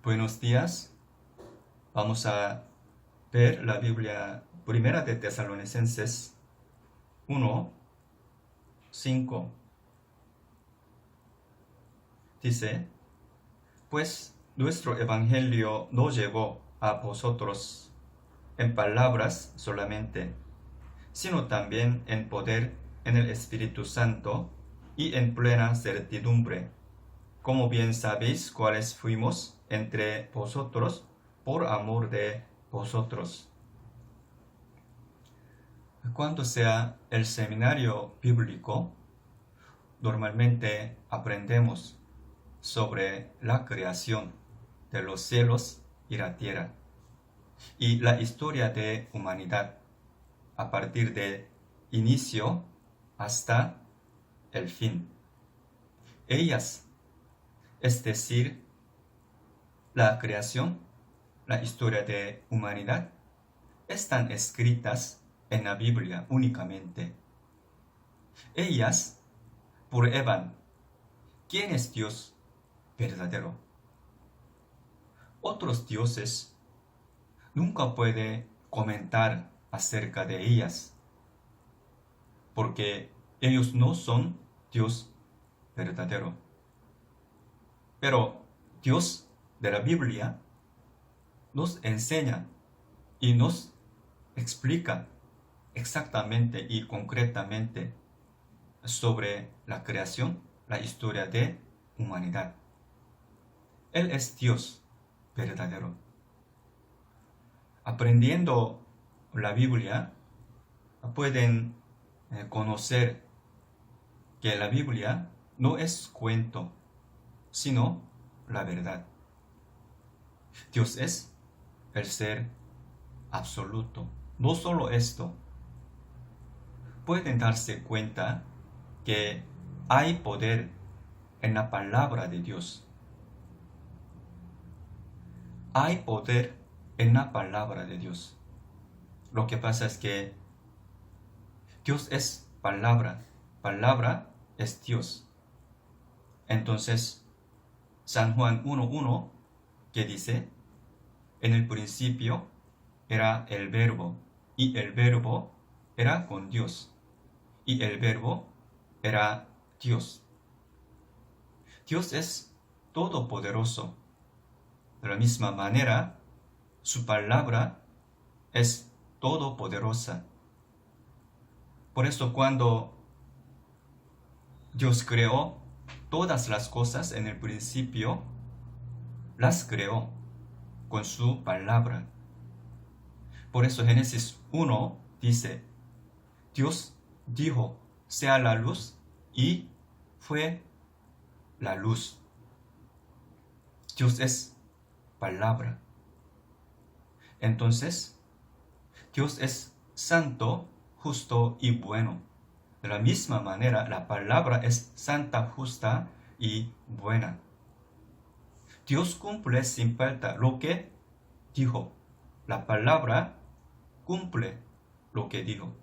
Buenos días. Vamos a ver la Biblia Primera de Tesalonicenses 1, 5. Dice, pues nuestro evangelio no llegó a vosotros en palabras solamente, sino también en poder, en el Espíritu Santo y en plena certidumbre, como bien sabéis cuáles fuimos entre vosotros por amor de vosotros. Cuando sea el seminario bíblico, normalmente aprendemos sobre la creación de los cielos y la tierra y la historia de humanidad a partir de inicio hasta el fin. Ellas, es decir, la creación, la historia de humanidad, están escritas en la Biblia únicamente. Ellas prueban quién es Dios verdadero. Otros dioses nunca pueden comentar acerca de ellas, porque ellos no son Dios verdadero. Pero Dios de la Biblia nos enseña y nos explica exactamente y concretamente sobre la creación, la historia de humanidad. Él es Dios verdadero. Aprendiendo la Biblia, pueden conocer que la Biblia no es cuento, sino la verdad. Dios es el ser absoluto. No solo esto, pueden darse cuenta que hay poder en la palabra de Dios. Hay poder en la palabra de Dios. Lo que pasa es que Dios es palabra, palabra es Dios. Entonces, San Juan 1:1, que dice, en el principio era el verbo, y el verbo era con Dios, y el verbo era Dios. Dios es todopoderoso. De la misma manera, su palabra es todopoderosa. Por eso cuando Dios creó todas las cosas en el principio, las creó con su palabra. Por eso Génesis 1 dice, Dios dijo, sea la luz, y fue la luz. Dios es palabra. Entonces, Dios es santo, justo y bueno. De la misma manera, la palabra es santa, justa y buena. Dios cumple sin falta lo que dijo. La palabra cumple lo que dijo.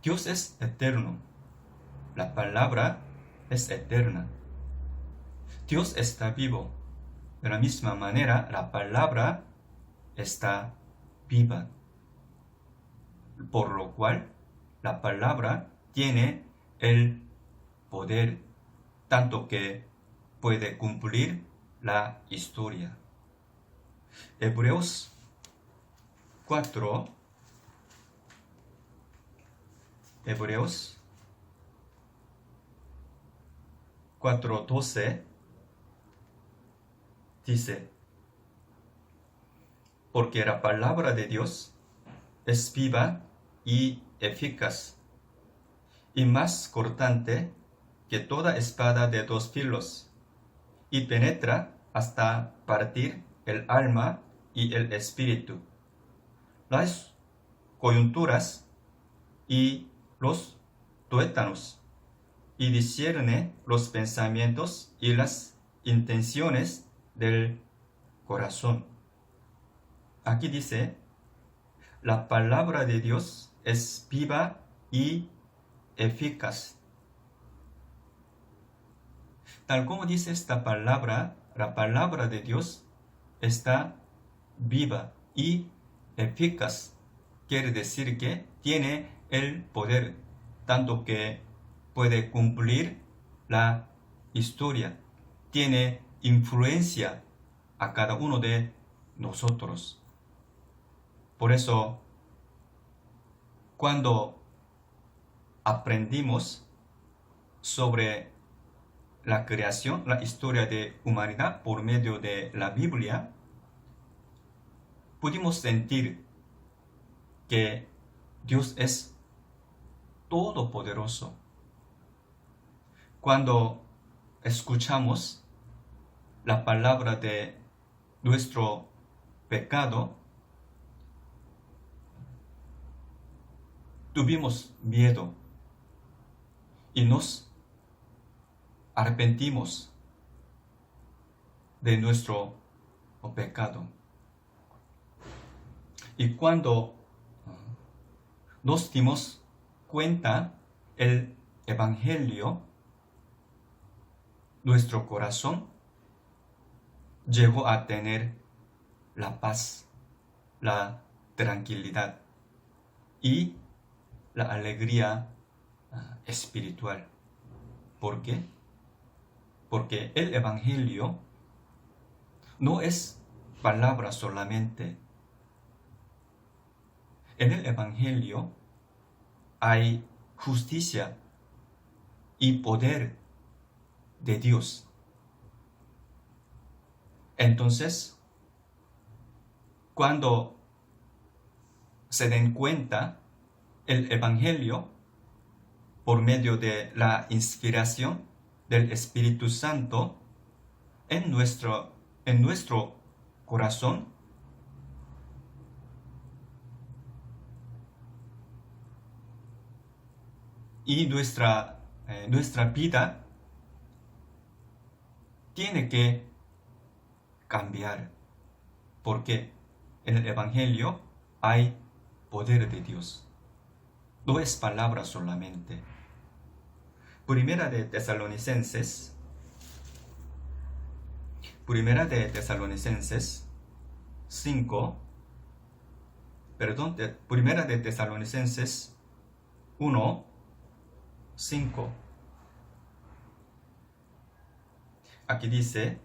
Dios es eterno. La palabra es eterna. Dios está vivo. De la misma manera, la palabra está viva. Por lo cual, la palabra tiene el poder, tanto que puede cumplir la historia. Hebreos 4, Hebreos 4:12 dice, porque la palabra de Dios es viva y eficaz, y más cortante que toda espada de dos filos, y penetra hasta partir el alma y el espíritu, las coyunturas y los tuétanos, y discierne los pensamientos y las intenciones del corazón. Aquí dice, la palabra de Dios es viva y eficaz. Tal como dice esta palabra, la palabra de Dios está viva y eficaz. Quiere decir que tiene el poder, tanto que puede cumplir la historia, tiene influencia a cada uno de nosotros. Por eso, cuando aprendimos sobre la creación, la historia de humanidad por medio de la Biblia, pudimos sentir que Dios es todopoderoso. Cuando escuchamos la palabra de nuestro pecado, tuvimos miedo y nos arrepentimos de nuestro pecado. Y cuando nos dimos cuenta el Evangelio, nuestro corazón llegó a tener la paz, la tranquilidad y la alegría espiritual. ¿Por qué? Porque el Evangelio no es palabra solamente. En el Evangelio hay justicia y poder de Dios. Entonces, cuando se den cuenta el Evangelio por medio de la inspiración del Espíritu Santo en nuestro corazón, y nuestra vida tiene que cambiar, porque en el Evangelio hay poder de Dios. No es palabra solamente. Primera de Tesalonicenses 5, Primera de Tesalonicenses 1, 5. Aquí dice: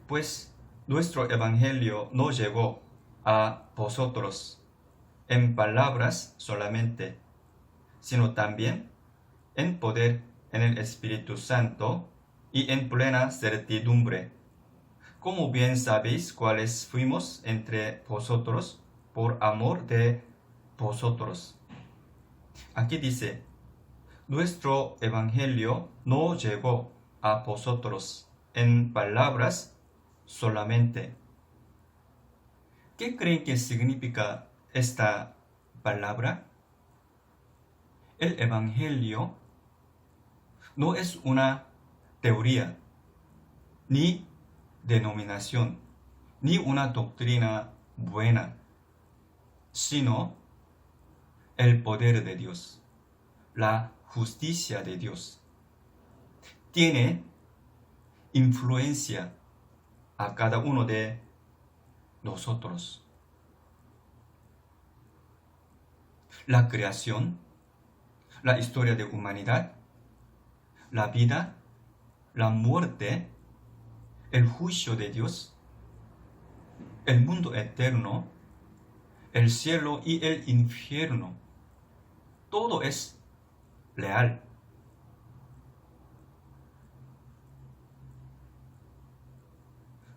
pues nuestro evangelio no llegó a vosotros en palabras solamente, sino también en poder, en el Espíritu Santo y en plena certidumbre. Como bien sabéis cuáles fuimos entre vosotros por amor de vosotros. Aquí dice: nuestro evangelio no llegó a vosotros en palabras solamente. ¿Qué creen que significa esta palabra? El evangelio no es una teoría, ni denominación, ni una doctrina buena, sino el poder de Dios, la justicia de Dios. Tiene influencia a cada uno de nosotros. La creación, la historia de humanidad, la vida, la muerte, el juicio de Dios, el mundo eterno, el cielo y el infierno, todo es real.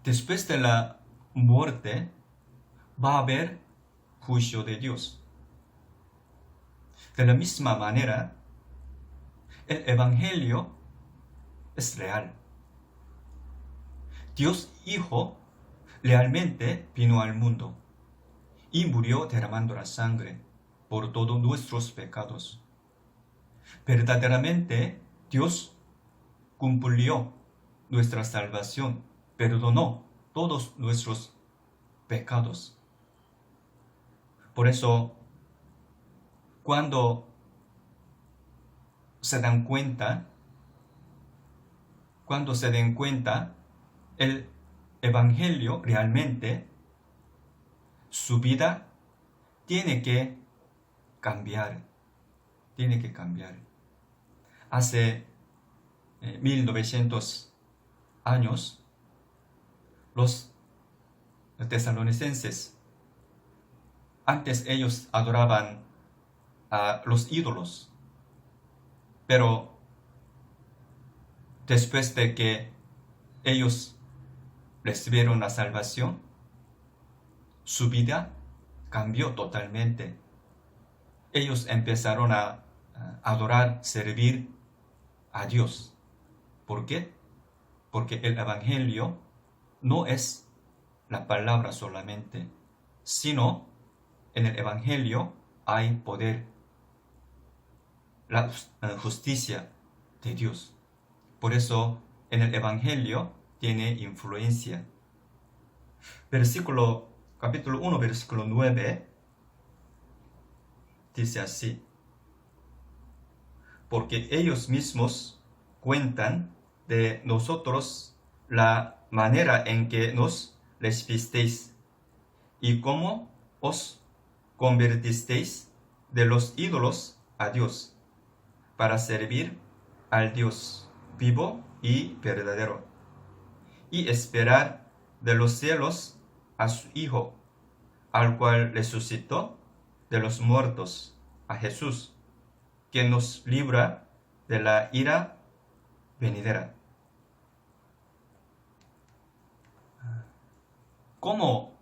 Después de la muerte va a haber juicio de Dios. De la misma manera, el evangelio es real. Dios Hijo realmente vino al mundo y murió derramando la sangre por todos nuestros pecados. Verdaderamente, Dios cumplió nuestra salvación, perdonó todos nuestros pecados. Por eso, cuando se den cuenta el evangelio realmente, su vida tiene que cambiar. Tiene que cambiar. Hace 1900 años, los tesalonicenses, antes ellos adoraban a los ídolos, pero después de que ellos recibieron la salvación, su vida cambió totalmente. Ellos empezaron a adorar, servir a Dios. ¿Por qué? Porque el evangelio no es la palabra solamente, sino en el evangelio hay poder, la justicia de Dios. Por eso en el evangelio tiene influencia. Capítulo 1, versículo 9, dice así: porque ellos mismos cuentan de nosotros la manera en que nos recibisteis y cómo os convertisteis de los ídolos a Dios, para servir al Dios vivo y verdadero, y esperar de los cielos a su Hijo, al cual resucitó de los muertos, a Jesús, que nos libra de la ira venidera. ¿Cómo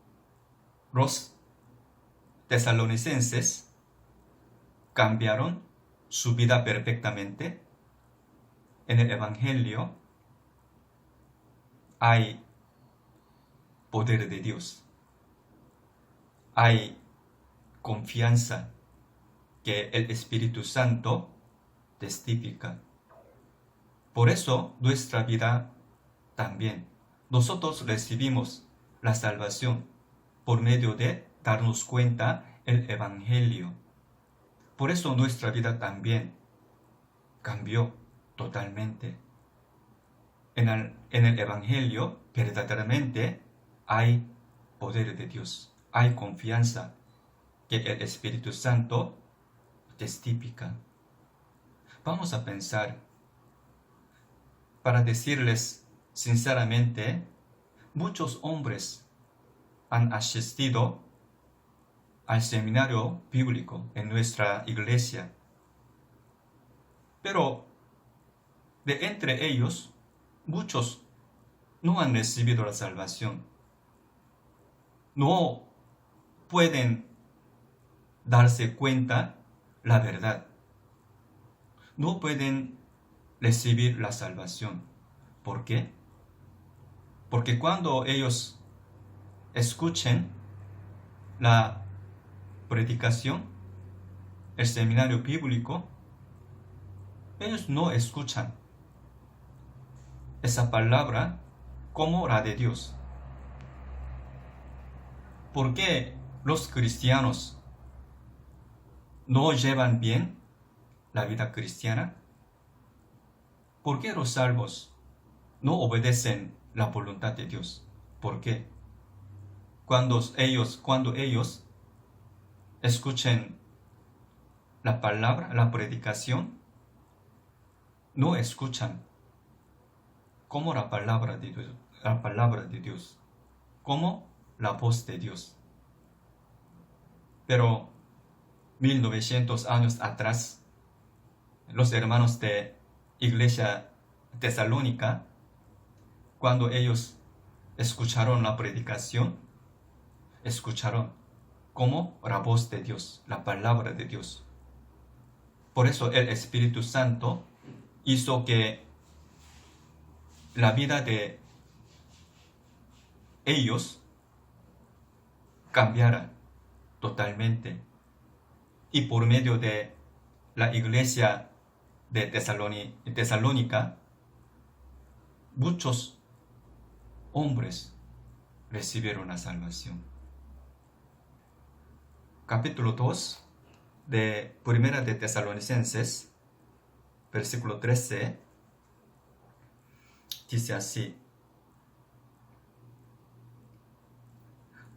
los tesalonicenses cambiaron su vida perfectamente? En el evangelio hay poder de Dios, hay confianza que el Espíritu Santo testifica. Por eso nuestra vida también. Nosotros recibimos la salvación por medio de darnos cuenta el evangelio. Por eso nuestra vida también cambió totalmente. En el evangelio verdaderamente hay poder de Dios, hay confianza que el Espíritu Santo testifica. Vamos a pensar, para decirles sinceramente, muchos hombres han asistido al seminario bíblico en nuestra iglesia, pero de entre ellos, muchos no han recibido la salvación. No pueden darse cuenta la verdad. No pueden recibir la salvación. ¿Por qué? Porque cuando ellos escuchen la predicación, el seminario bíblico, ellos no escuchan esa palabra como la de Dios. ¿Por qué los cristianos no llevan bien la vida cristiana? ¿Por qué los salvos no obedecen la voluntad de Dios? ¿Por qué? Cuando ellos escuchen la palabra, la predicación, no escuchan como la palabra de Dios, como la voz de Dios. Pero 1900 años atrás, los hermanos de Iglesia Tesalónica, cuando ellos escucharon la predicación, escucharon como la voz de Dios, la palabra de Dios. Por eso el Espíritu Santo hizo que la vida de ellos cambiara totalmente. Y por medio de la iglesia de Tesalónica, muchos hombres recibieron la salvación. Capítulo 2 de Primera de Tesalonicenses, versículo 13, dice así: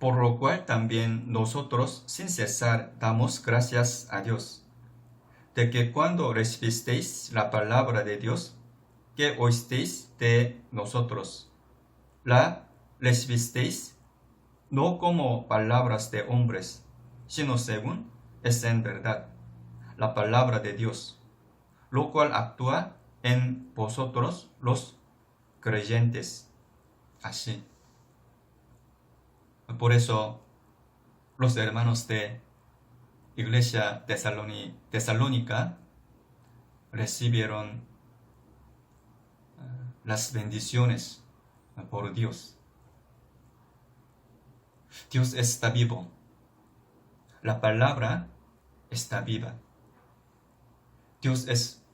Por lo cual también nosotros sin cesar damos gracias a Dios, de que cuando recibisteis la palabra de Dios, que oísteis de nosotros, la recibisteis no como palabras de hombres, sino según es en verdad la palabra de Dios, lo cual actúa en vosotros los creyentes. Así. Por eso los hermanos de Iglesia Tesalónica recibieron las bendiciones por Dios. Dios está vivo. La palabra está viva. Dios es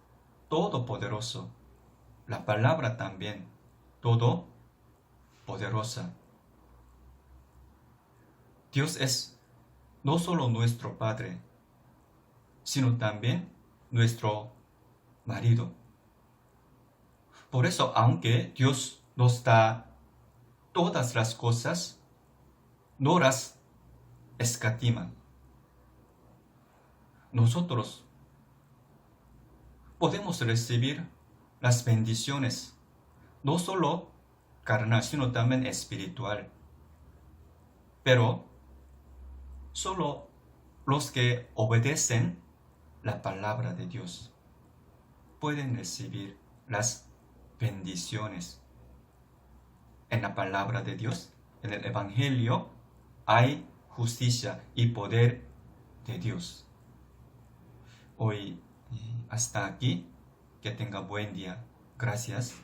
todopoderoso. La palabra también todopoderosa. Dios es no solo nuestro Padre, sino también nuestro marido. Por eso, aunque Dios nos da todas las cosas, no las escatima. Nosotros podemos recibir las bendiciones, no solo carnal, sino también espiritual. Pero solo los que obedecen la palabra de Dios pueden recibir las bendiciones. En la palabra de Dios, en el Evangelio, hay justicia y poder de Dios. Hoy hasta aquí, que tenga buen día. Gracias.